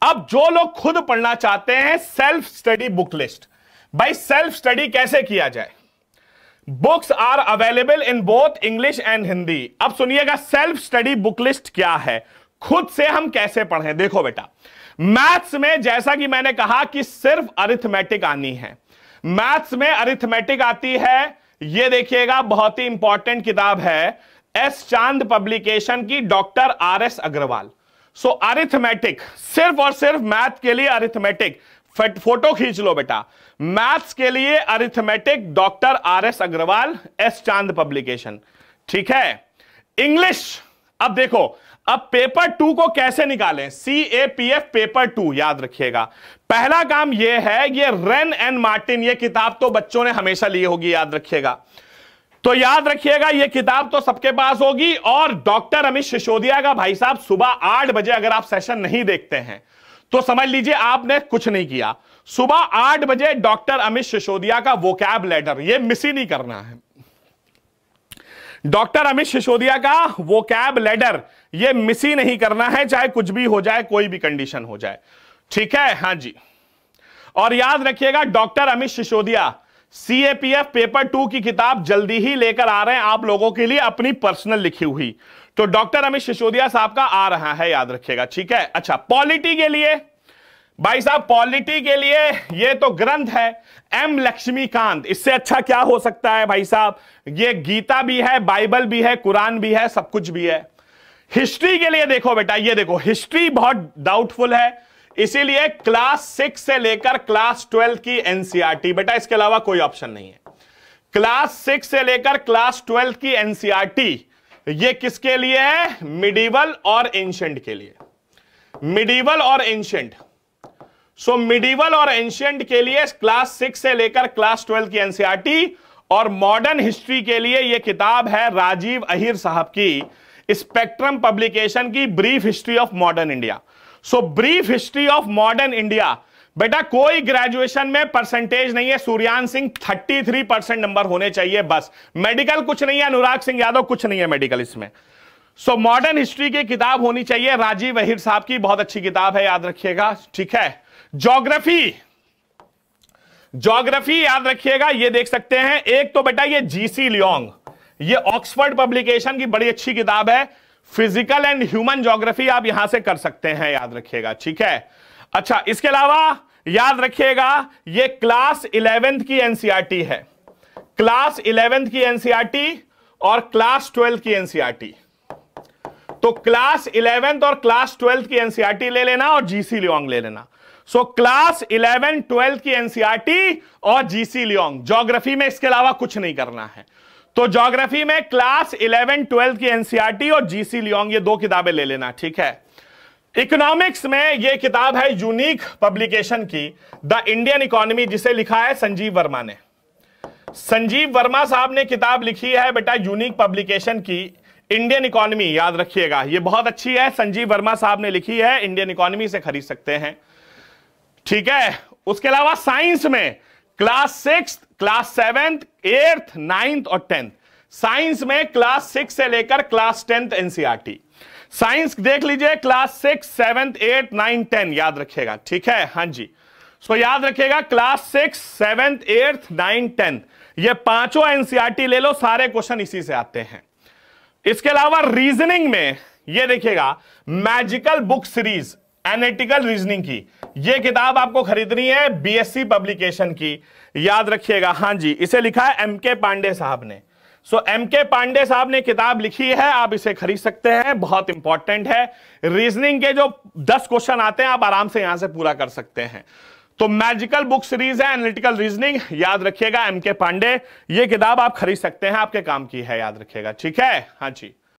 अब जो लोग खुद पढ़ना चाहते हैं, सेल्फ स्टडी बुक लिस्ट। भाई सेल्फ स्टडी कैसे किया जाए? Books are available in both English and Hindi. अब सुनिएगा सेल्फ स्टडी बुक लिस्ट क्या है, खुद से हम कैसे पढ़ें। देखो बेटा, मैथ्स में जैसा कि मैंने कहा कि सिर्फ अरिथमेटिक आनी है, मैथ्स में अरिथमेटिक आती है। ये देखिएगा बहुत ही इंपॉर्टेंट किताब है एस चांद पब्लिकेशन की, डॉक्टर RS अग्रवाल। सो अरिथमेटिक, सिर्फ और सिर्फ मैथ के लिए अरिथमेटिक, फोटो खींच लो बेटा, मैथ्स के लिए arithmetic, doctor RS Agarwal, S Chand publication. ठीक है। इंग्लिश, अब देखो, अब पेपर 2 को कैसे निकालें, CAPF पेपर 2 याद रखिएगा। पहला काम यह है, ये रेन एंड मार्टिन, ये किताब तो बच्चों ने हमेशा ली होगी, याद रखिएगा। तो याद रखिएगा ये किताब तो सबके पास होगी। और डॉक्टर अमित सिसोदिया का भाई साहब सुबह 8 बजे अगर आप सेशन नहीं देखते हैं तो समझ लीजिए आपने कुछ नहीं किया। सुबह 8 बजे डॉक्टर अमित सिसोदिया का वोकैब लेटर, ये मिस ही नहीं करना है। डॉक्टर अमित सिसोदिया का वोकैब लेटर ये मिस ही नहीं करना है, चाहे कुछ भी हो जाए, कोई भी कंडीशन हो जाए। ठीक है, हां जी। और याद रखिएगा doctor Amit Sisodia CAPF paper 2 की किताब जल्दी ही लेकर आ रहे हैं आप लोगों के लिए, अपनी पर्सनल लिखी हुई। तो डॉक्टर अमित सिसोदिया साहब का आ रहा है, याद रखिएगा। ठीक है। अच्छा, पॉलिटी के लिए भाई साहब, पॉलिटी के लिए ये तो ग्रंथ है M लक्ष्मीकांत, इससे अच्छा क्या हो सकता है भाई साहब। ये गीता भी है, बाइबल भी है, कुरान भी है, सब कुछ भी है। हिस्ट्री के लिए देखो बेटा, ये देखो हिस्ट्री बहुत डाउटफुल है, इसीलिए क्लास 6 से लेकर क्लास 12 की NCERT बेटा, इसके अलावा कोई ऑप्शन नहीं है। क्लास 6 से लेकर क्लास 12 की NCERT ये किसके लिए है? मिडिवल और एंशिएंट के लिए, मिडिवल और एंशिएंट। सो मिडिवल और एंशिएंट के लिए क्लास 6 से लेकर क्लास 12 की NCERT, और मॉडर्न हिस्ट्री के लिए यह किताब है राजीव अहिर साहब की, स्पेक्ट्रम पब्लिकेशन की, brief history of modern India. So brief history of modern India बेटा, कोई ग्रेजुएशन में परसेंटेज नहीं है। सूर्यान सिंह 33% नंबर होने चाहिए बस, मेडिकल कुछ नहीं है, अनुराग सिंह यादव कुछ नहीं है मेडिकल इसमें। सो मॉडर्न हिस्ट्री की किताब होनी चाहिए राजीव अहिर साहब की, बहुत अच्छी किताब है, याद रखिएगा। ठीक है। ज्योग्राफी, ज्योग्राफी याद रखिएगा, ये देख सकते हैं एक तो बेटा ये GC लियोंग, ये ऑक्सफोर्ड पब्लिकेशन की बड़ी अच्छी किताब है। फिजिकल एंड ह्यूमन ज्योग्राफी आप यहां से कर सकते हैं, याद रखिएगा। ठीक है। अच्छा, इसके अलावा याद रखिएगा ये क्लास 11th की NCERT है, क्लास 11th की NCERT और क्लास 12 की NCERT। तो क्लास 11th और क्लास 12 की NCERT ले लेना और GC लियोंग ले लेना। सो क्लास 11, 12 की NCERT और GC लियोंग। ज्योग्राफी में इसके अलावा कुछ नहीं करना है। तो ज्योग्राफी में क्लास 11, 12 की NCERT और GC लियोंग, ये 2 किताबें ले लेना। ठीक है। इकोनॉमिक्स में ये किताब है यूनिक पब्लिकेशन की, द इंडियन इकोनॉमी, जिसे लिखा है संजीव वर्मा ने। संजीव वर्मा साहब ने किताब लिखी है बेटा यूनिक पब्लिकेशन की, इंडियन इकोनॉमी, याद रखिएगा ये बहुत अच्छी है, संजीव वर्मा साहब ने लिखी है, इंडियन इकोनॉमी से खरीद सकते हैं। ठीक है। उसके अलावा साइंस में क्लास 6, क्लास 7, 8th, 9th और 10th। साइंस में क्लास 6 से लेकर क्लास 10th NCERT। साइंस देख लीजिए क्लास 6, 7, 8, 9, 10, याद रखिएगा। ठीक है, हां जी। सो याद रखिएगा क्लास 6, 7, 8, 9, 10, ये पांचों NCERT ले लो, सारे क्वेश्चन इसी से आते हैं। इसके अलावा रीजनिंग में ये देखिएगा magical book series analytical reasoning की, ये किताब आपको खरीदनी है BSc पब्लिकेशन की, याद रखिएगा। हां जी, इसे लिखा है MK पांडे साहब ने। सो MK पांडे साहब ने किताब लिखी है, आप इसे खरीद सकते हैं, बहुत इंपॉर्टेंट है। रीजनिंग के जो 10 क्वेश्चन आते हैं आप आराम से यहां से पूरा कर सकते हैं। तो मैजिकल बुक सीरीज है एनालिटिकल रीजनिंग, याद रखिएगा MK पांडे, ये किताब आप खरीद सकते हैं, आपके काम की है, याद रखिएगा। ठीक है, हां जी।